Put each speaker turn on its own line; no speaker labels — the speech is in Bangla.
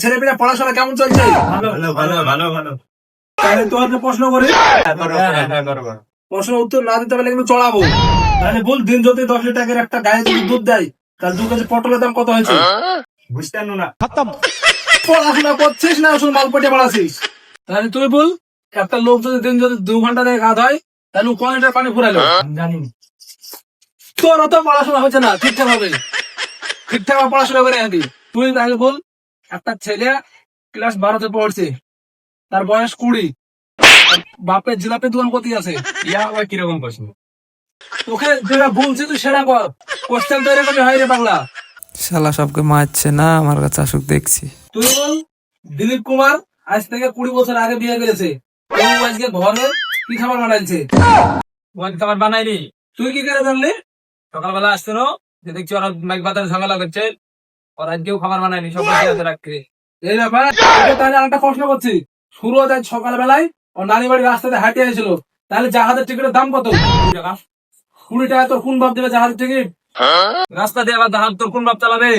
ছেলেপেলে পড়াশোনা কেমন চলছে? তাহলে তোর প্রশ্ন করি, প্রশ্ন উত্তর না দিতে পারলে কিন্তু চড়াবো। তাহলে বল, দিন যদি 10 লিটারের একটা গায়ে যদি দুধ দেয়, তাহলে 2 কেজি পটলের দাম কত হয়েছে?
বুঝতেন না।
পড়াশোনা করছিস না শুধু মালপটে পড়াছিস? তাহলে তুই বল, একটা লোক যদি দিন যদি 2 ঘন্টা ধরে গা ধয়, তাহলে ও কয় লিটার পানি ফুরাইলো?
জানি
তোর অত পড়াশোনা হচ্ছে না ঠিকঠাক হবে, ঠিকঠাক পড়াশোনা করে আনবি। তুই তাহলে বল, একটা ছেলে ক্লাস 12তে পড়ছে, তার বয়স 20, বাপের জিলাপের দোকান কত আছে?
ইয়া আবার কিরকম প্রশ্ন?
তোকে যেটা বলছি তুই সেটা কর, কোশ্চেন তো এরকমই হয় রে পাগলা।
শালা সবকে মারছে না, আমার কাছে আসুক দেখছি।
তুই বল, দিলীপ কুমার আজ থেকে 20 বছর আগে বিয়ে করেছে, ও আজকে ঘরে কি খাবার বানাইছে?
ওয়ান খাবার বানাইনি।
তুই কি করে জানলি?
সকালবেলা আসতো না, যে দেখছি ওরা মাইক বাতাস ঝামেলা করছে, ওরা আজকেও খাবার বানায়নি, সব বসে রাখছে।
এই ব্যাপার। তোকে তাহলে আরেকটা প্রশ্ন করছি, সুরজ আজ সকালবেলায় ও নানি বাড়ির রাস্তাতে হাঁটে আসছিল, তাহলে জাহাজের টিকিটের দাম কত? 20 টাকা। তোর কোন বাপ দেবে জাহাজের টিকিট?
রাস্তা দিয়ে আবার তোর কোন বাপ চালাবে?